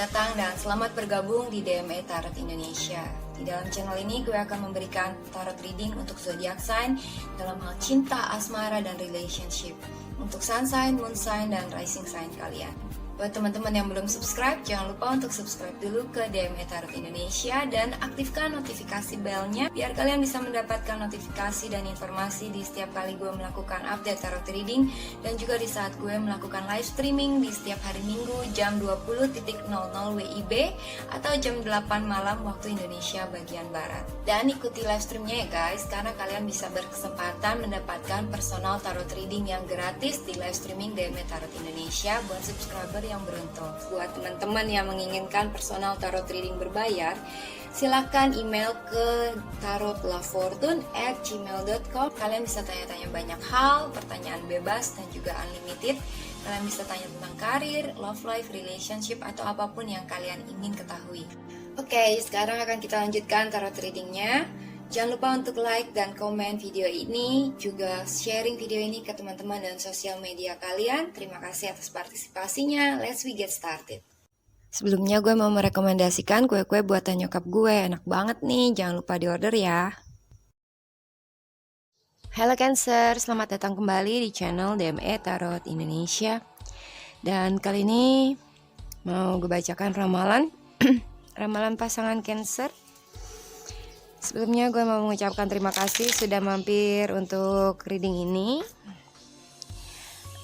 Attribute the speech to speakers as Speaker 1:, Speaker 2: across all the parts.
Speaker 1: datang dan selamat bergabung di DME Tarot Indonesia. Di dalam channel ini gue akan memberikan tarot reading untuk zodiac sign dalam hal cinta, asmara, dan relationship. Untuk sun sign, moon sign, dan rising sign kalian. Buat teman-teman yang belum subscribe, jangan lupa untuk subscribe dulu ke DME Tarot Indonesia dan aktifkan notifikasi belnya biar kalian bisa mendapatkan notifikasi dan informasi di setiap kali gue melakukan update tarot reading dan juga di saat gue melakukan live streaming di setiap hari Minggu jam 20.00 WIB atau jam 8 malam waktu Indonesia bagian Barat. Dan ikuti live streamnya ya guys, karena kalian bisa berkesempatan mendapatkan personal tarot reading yang gratis di live streaming DME Tarot Indonesia buat subscriber yang beruntung. Buat teman-teman yang menginginkan personal tarot reading berbayar, silahkan email ke tarotlafortune@gmail.com. Kalian bisa tanya-tanya banyak hal, pertanyaan bebas dan juga unlimited. Kalian bisa tanya tentang karir, love life, relationship, atau apapun yang kalian ingin ketahui. Oke, sekarang akan kita lanjutkan tarot readingnya. Jangan lupa untuk like dan komen video ini, juga sharing video ini ke teman-teman dan sosial media kalian. Terima kasih atas partisipasinya. Let's we get started. Sebelumnya gue mau merekomendasikan kue-kue buatan nyokap gue. Enak banget nih, jangan lupa diorder ya. Halo Cancer, selamat datang kembali di channel DME Tarot Indonesia. Dan kali ini mau gue bacakan ramalan ramalan pasangan Cancer. Sebelumnya gue mau mengucapkan terima kasih sudah mampir untuk reading ini.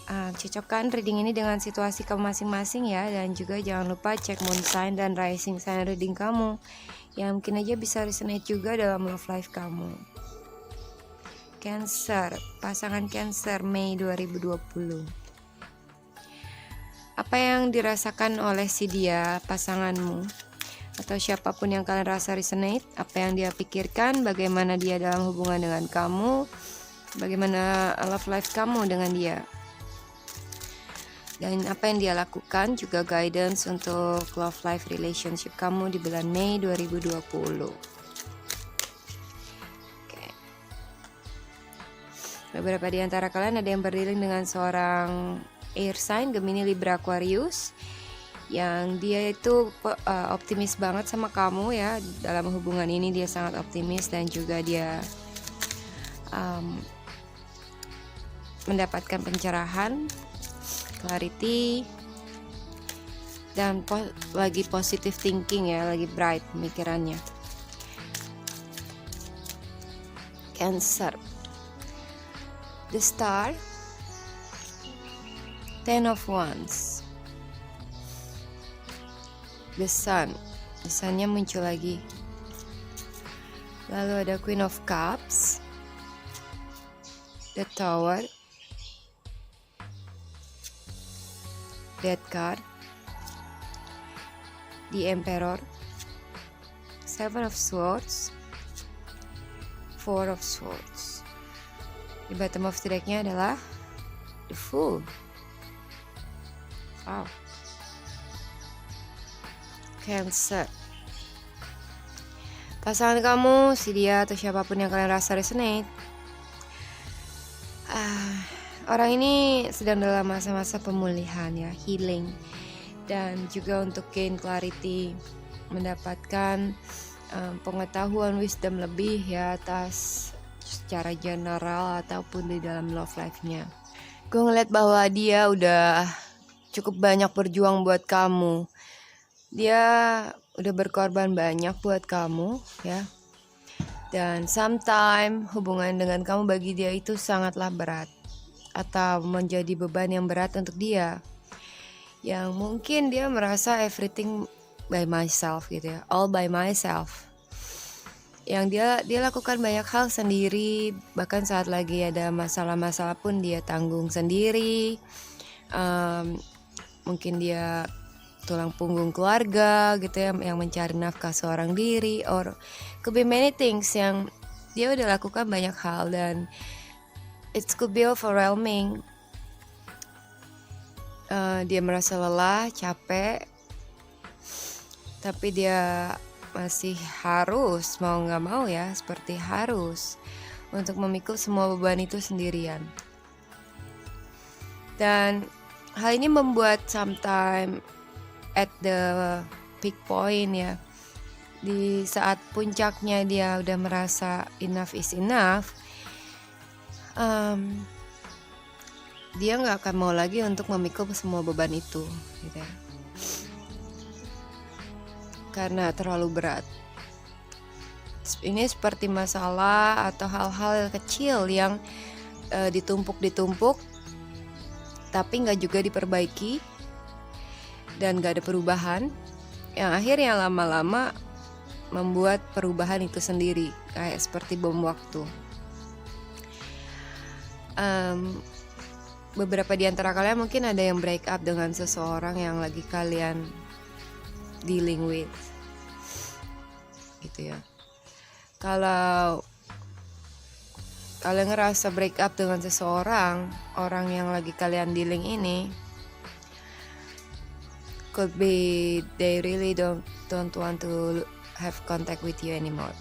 Speaker 1: Cocokkan reading ini dengan situasi kamu masing-masing ya. Dan juga jangan lupa cek moon sign dan rising sign reading kamu, yang mungkin aja bisa resonate juga dalam love life kamu. Cancer, pasangan Cancer Mei 2020. Apa yang dirasakan oleh si dia, pasanganmu, atau siapapun yang kalian rasa resonate, apa yang dia pikirkan, bagaimana dia dalam hubungan dengan kamu, bagaimana love life kamu dengan dia, dan apa yang dia lakukan, juga guidance untuk love life relationship kamu di bulan Mei 2020. Oke. Beberapa di antara kalian ada yang berdealing dengan seorang air sign, Gemini, Libra, Aquarius, yang dia itu optimis banget sama kamu ya. Dalam hubungan ini dia sangat optimis dan juga dia mendapatkan pencerahan, clarity, dan lagi positive thinking ya, lagi bright pemikirannya. Cancer, the star, Ten of Wands, the sun, the sunnya muncul lagi. Lalu ada Queen of Cups, the Tower, Death card, the Emperor, Seven of Swords, Four of Swords. Di bottom of the decknya adalah the Fool. Wow. Cancer, pasangan kamu, si dia atau siapapun yang kalian rasa resonate, orang ini sedang dalam masa-masa pemulihan ya, healing, dan juga untuk gain clarity, mendapatkan pengetahuan, wisdom lebih ya atas secara general ataupun di dalam love life-nya. Gue ngeliat bahwa dia udah cukup banyak berjuang buat kamu. Dia udah berkorban banyak buat kamu ya. Dan sometimes hubungan dengan kamu bagi dia itu sangatlah berat, atau menjadi beban yang berat untuk dia. Yang mungkin dia merasa everything by myself gitu ya, all by myself. Yang dia lakukan banyak hal sendiri, bahkan saat lagi ada masalah-masalah pun dia tanggung sendiri. Mungkin dia tulang punggung keluarga gitu ya, yang mencari nafkah seorang diri, or could be many things yang dia udah lakukan banyak hal, dan it could be overwhelming. Dia merasa lelah, capek, tapi dia masih harus, mau gak mau ya, seperti harus untuk memikul semua beban itu sendirian. Dan hal ini membuat sometimes
Speaker 2: at the peak point ya, di saat puncaknya dia udah merasa enough is enough, dia nggak akan mau lagi untuk memikul semua beban itu gitu ya, karena terlalu berat. Ini seperti masalah atau hal-hal kecil yang ditumpuk tapi nggak juga diperbaiki dan nggak ada perubahan, yang akhirnya lama-lama membuat perubahan itu sendiri, kayak seperti bom waktu. Beberapa di antara kalian mungkin ada yang break up dengan seseorang yang lagi kalian dealing with gitu ya. Kalau kalian ngerasa break up dengan seseorang, orang yang lagi kalian dealing ini, could be they really don't want to have contact with you anymore.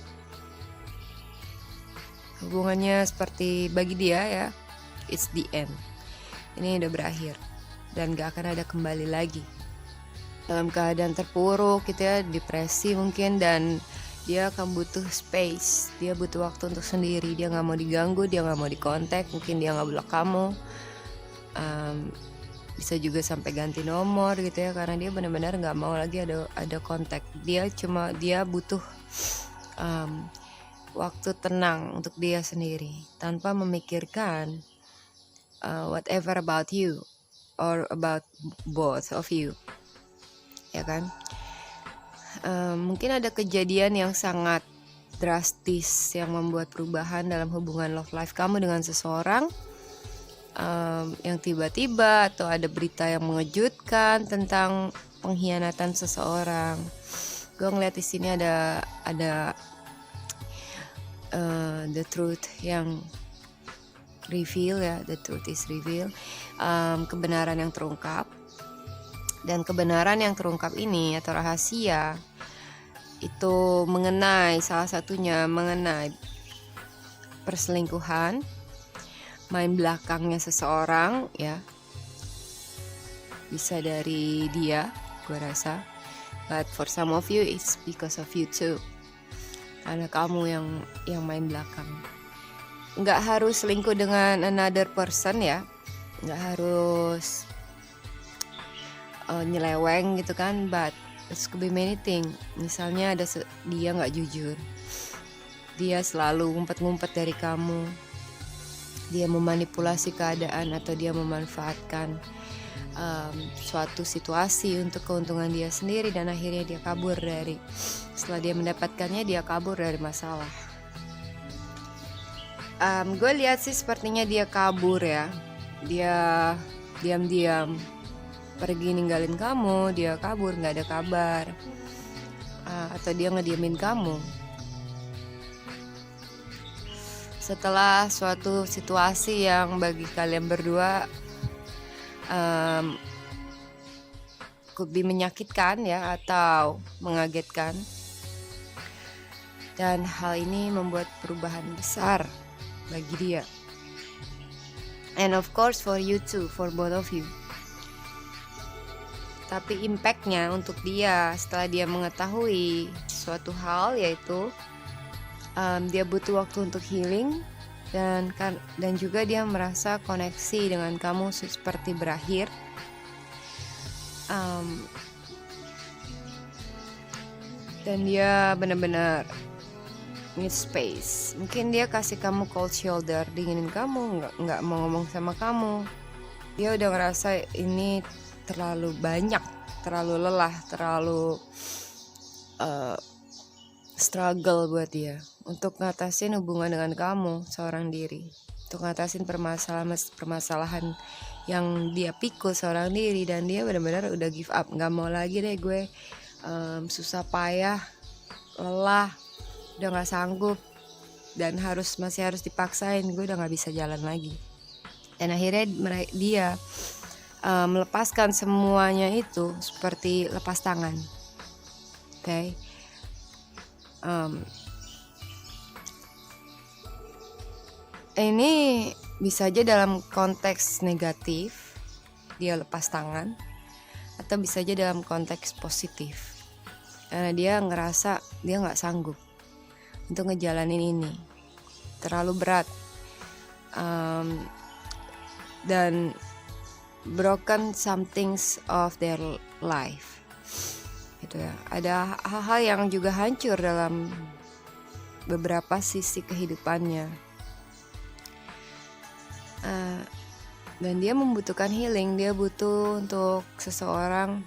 Speaker 2: Hubungannya seperti bagi dia ya, it's the end. Ini udah berakhir dan gak akan ada kembali lagi. Dalam keadaan terpuruk gitu ya, depresi mungkin, dan dia akan butuh space, dia butuh waktu untuk sendiri, dia gak mau diganggu, dia gak mau dikontak, mungkin dia gak blok kamu, bisa juga sampai ganti nomor gitu ya, karena dia benar-benar gak mau lagi ada kontak. Dia butuh waktu tenang untuk dia sendiri, tanpa memikirkan whatever about you or about both of you, ya kan? Mungkin ada kejadian yang sangat drastis yang membuat perubahan dalam hubungan love life kamu dengan seseorang, yang tiba-tiba, atau ada berita yang mengejutkan tentang pengkhianatan seseorang. Gue ngeliat di sini ada the truth yang reveal ya, the truth is reveal, kebenaran yang terungkap. Dan kebenaran yang terungkap ini atau rahasia itu salah satunya mengenai perselingkuhan, main belakangnya seseorang ya, bisa dari dia, gue rasa. But for some of you it's because of you too, karena kamu yang main belakang. Nggak harus selingkuh dengan another person ya, nggak harus nyeleweng gitu kan, but it could be many things. Misalnya dia nggak jujur, dia selalu ngumpet-ngumpet dari kamu, dia memanipulasi keadaan, atau dia memanfaatkan suatu situasi untuk keuntungan dia sendiri, dan akhirnya dia kabur setelah dia mendapatkannya, dia kabur dari masalah. Gue lihat sih sepertinya dia kabur ya, dia diam-diam pergi ninggalin kamu, dia kabur, gak ada kabar, atau dia ngediamin kamu. Setelah suatu situasi yang bagi kalian berdua could be menyakitkan ya, atau mengagetkan, dan hal ini membuat perubahan besar bagi dia, and of course for you too, for both of you. Tapi impactnya untuk dia setelah dia mengetahui suatu hal, yaitu dia butuh waktu untuk healing, dan juga dia merasa koneksi dengan kamu seperti berakhir. Dan dia benar-benar need space. Mungkin dia kasih kamu cold shoulder, dinginin kamu, nggak mau ngomong sama kamu. Dia udah ngerasa ini terlalu banyak, terlalu lelah, terlalu struggle buat dia untuk ngatasin hubungan dengan kamu seorang diri, untuk ngatasin permasalahan yang dia pikul seorang diri, dan dia benar-benar udah give up, nggak mau lagi deh gue susah payah, lelah, udah nggak sanggup, dan masih harus dipaksain, gue udah nggak bisa jalan lagi. Dan akhirnya dia melepaskan semuanya itu seperti lepas tangan. Okay? Ini bisa aja dalam konteks negatif, dia lepas tangan, atau bisa aja dalam konteks positif, karena dia ngerasa dia nggak sanggup untuk ngejalanin ini, terlalu berat, dan broken some things of their life gitu ya. Ada hal-hal yang juga hancur dalam beberapa sisi kehidupannya, dan dia membutuhkan healing. Dia butuh untuk seseorang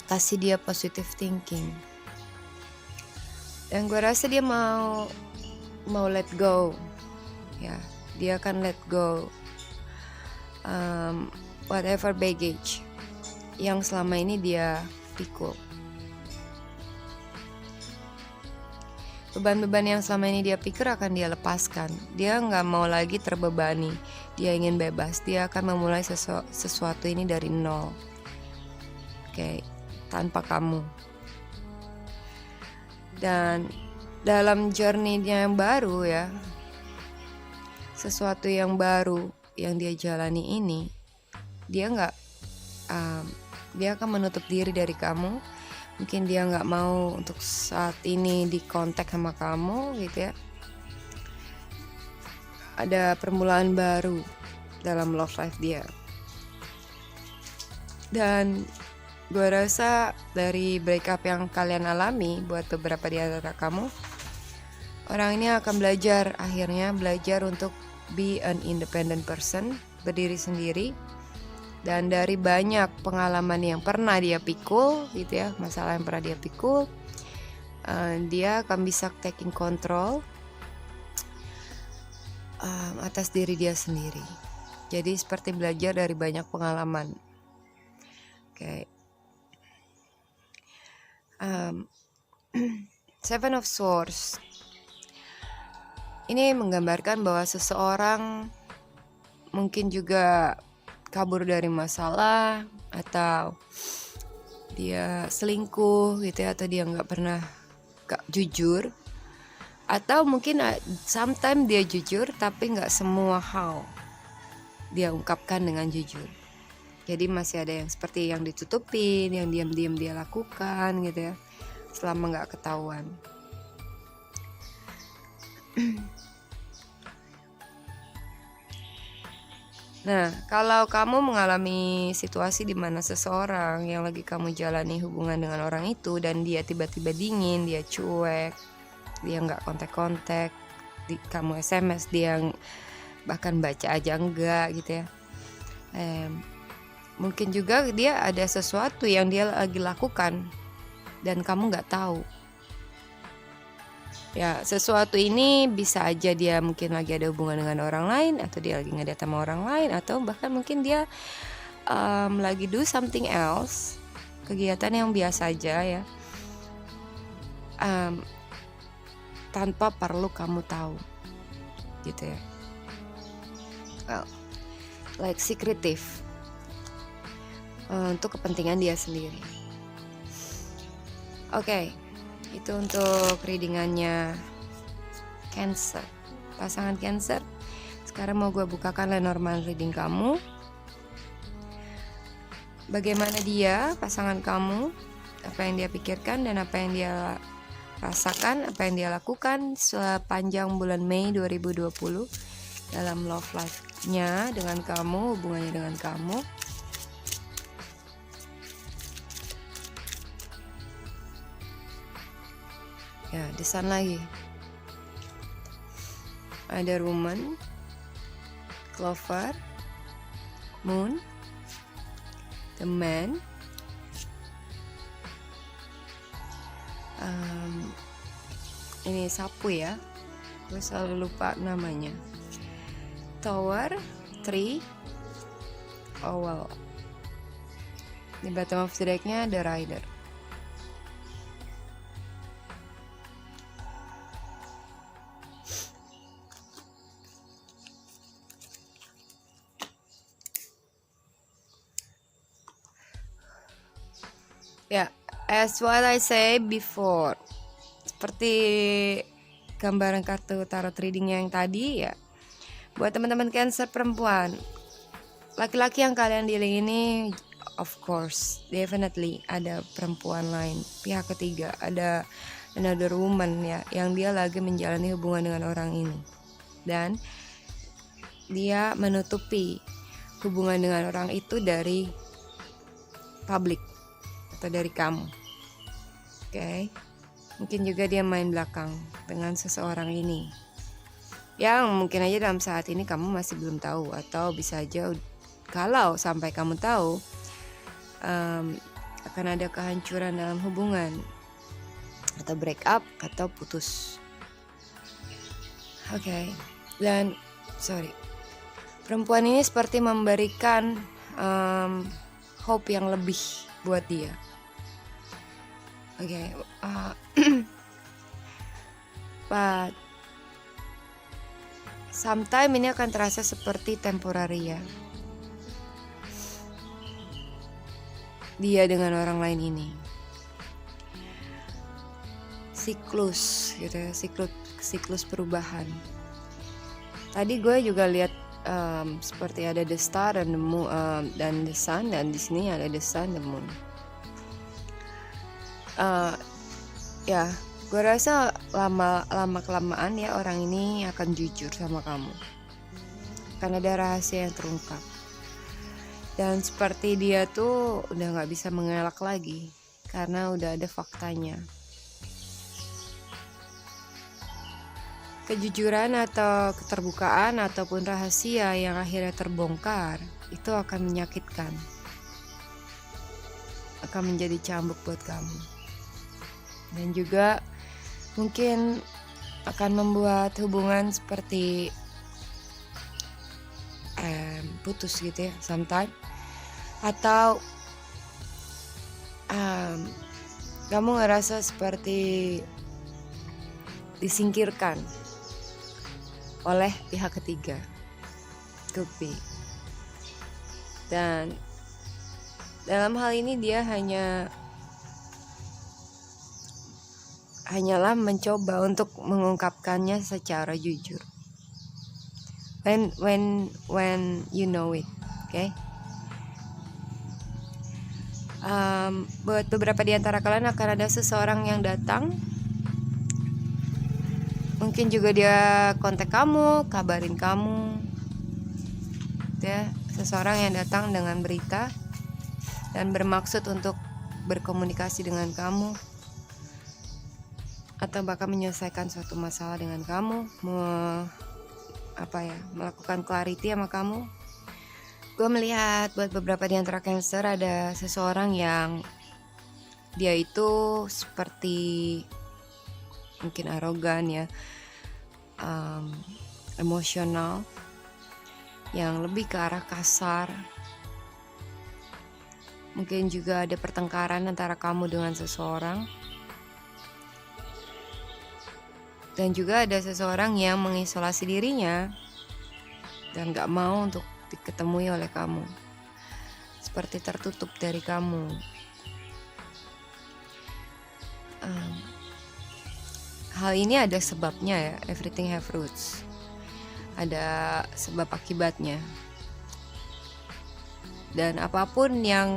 Speaker 2: kasih dia positive thinking, dan gue rasa dia mau let go ya. Dia akan let go whatever baggage yang selama ini dia pikul. Beban-beban yang selama ini dia pikir akan dia lepaskan. Dia nggak mau lagi terbebani. Dia ingin bebas. Dia akan memulai sesuatu ini dari nol. Oke, tanpa kamu. Dan dalam journey-nya yang baru ya, sesuatu yang baru yang dia jalani ini, dia akan menutup diri dari kamu. Mungkin dia nggak mau untuk saat ini di kontak sama kamu gitu ya. Ada permulaan baru dalam love life dia. Dan gue rasa dari breakup yang kalian alami, buat beberapa di antara kamu, orang ini akan akhirnya belajar untuk be an independent person, berdiri sendiri. Dan dari banyak pengalaman yang pernah dia pikul gitu ya, masalah yang pernah dia pikul, dia akan bisa taking control atas diri dia sendiri. Jadi seperti belajar dari banyak pengalaman. Oke. Seven of Swords ini menggambarkan bahwa seseorang mungkin juga kabur dari masalah, atau dia selingkuh gitu ya, atau dia nggak pernah jujur, atau mungkin sometimes dia jujur tapi nggak semua hal dia ungkapkan dengan jujur. Jadi masih ada yang seperti yang ditutupin, yang diam-diam dia lakukan gitu ya, selama nggak ketahuan. Nah, kalau kamu mengalami situasi di mana seseorang yang lagi kamu jalani hubungan dengan orang itu, dan dia tiba-tiba dingin, dia cuek, dia nggak kontak-kontak, kamu SMS dia bahkan baca aja enggak gitu ya. Mungkin juga dia ada sesuatu yang dia lagi lakukan dan kamu nggak tahu. Ya, sesuatu ini bisa aja dia mungkin lagi ada hubungan dengan orang lain, atau dia lagi ngedate sama orang lain, atau bahkan mungkin dia lagi do something else, kegiatan yang biasa aja ya, tanpa perlu kamu tahu gitu ya. Well, like secretive, untuk kepentingan dia sendiri. Oke. Itu untuk readingannya Cancer, pasangan Cancer. Sekarang mau gue bukakan Lenormand reading kamu. Bagaimana dia, pasangan kamu, apa yang dia pikirkan dan apa yang dia rasakan, apa yang dia lakukan sepanjang bulan Mei 2020 dalam love life-nya dengan kamu, hubungannya dengan kamu. Ya, di sana lagi ada Woman, Clover, Moon, The Man, ini sapu ya, gue selalu lupa namanya. Tower, Tree, Owl. Di bottom of the deck-nya ada Rider. Ya, as what I say before, seperti gambaran kartu tarot reading yang tadi ya, buat teman-teman Cancer perempuan, laki-laki yang kalian dealing ini of course, definitely ada perempuan lain, pihak ketiga, ada another woman ya, yang dia lagi menjalani hubungan dengan orang ini. Dan dia menutupi hubungan dengan orang itu dari publik atau dari kamu. Oke. Mungkin juga dia main belakang dengan seseorang ini, yang mungkin aja dalam saat ini kamu masih belum tahu, atau bisa aja kalau sampai kamu tahu akan ada kehancuran dalam hubungan, atau break up, atau putus. Oke. Dan perempuan ini seperti memberikan hope yang lebih buat dia. Oke. But sometimes ini akan terasa seperti temporary ya, dia dengan orang lain ini. Siklus gitu ya, siklus perubahan. Tadi gue juga lihat seperti ada the star dan the moon, dan the sun, dan di sini ada the sun, the moon. Ya, gue rasa lama kelamaan ya orang ini akan jujur sama kamu, karena ada rahasia yang terungkap. Dan seperti dia tuh udah nggak bisa mengelak lagi, karena udah ada faktanya. Kejujuran atau keterbukaan ataupun rahasia yang akhirnya terbongkar itu akan menyakitkan, akan menjadi cambuk buat kamu, dan juga mungkin akan membuat hubungan seperti putus gitu ya sometimes, atau kamu ngerasa seperti disingkirkan oleh pihak ketiga, could be. Dan dalam hal ini dia hanyalah mencoba untuk mengungkapkannya secara jujur. When you know it, okay? Buat beberapa di antara kalian akan ada seseorang yang datang. Mungkin juga dia kontak kamu, kabarin kamu, ya, seseorang yang datang dengan berita dan bermaksud untuk berkomunikasi dengan kamu, atau bahkan menyelesaikan suatu masalah dengan kamu, melakukan clarity sama kamu. Gue melihat buat beberapa di antara Cancer ada seseorang yang dia itu seperti mungkin arogan ya, emosional, yang lebih ke arah kasar. Mungkin juga ada pertengkaran antara kamu dengan seseorang, dan juga ada seseorang yang mengisolasi dirinya dan gak mau untuk diketemui oleh kamu, seperti tertutup dari kamu. Hal ini ada sebabnya ya, everything have roots, ada sebab akibatnya. Dan apapun yang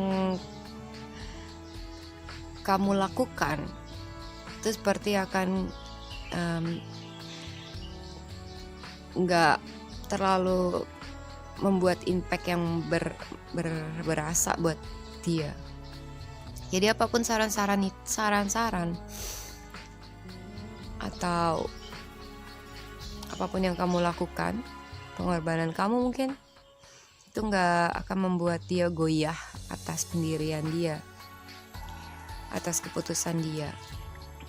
Speaker 2: kamu lakukan itu seperti akan nggak terlalu membuat impact yang berasa buat dia. Jadi apapun saran-saran atau apapun yang kamu lakukan, pengorbanan kamu mungkin itu nggak akan membuat dia goyah atas pendirian dia, atas keputusan dia.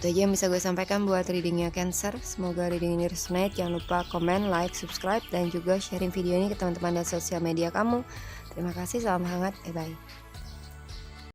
Speaker 2: Itu aja yang bisa gue sampaikan buat readingnya Cancer. Semoga reading ini resonate. Jangan lupa komen, like, subscribe, dan juga sharing video ini ke teman-teman dan sosial media kamu. Terima kasih, salam hangat, bye-bye.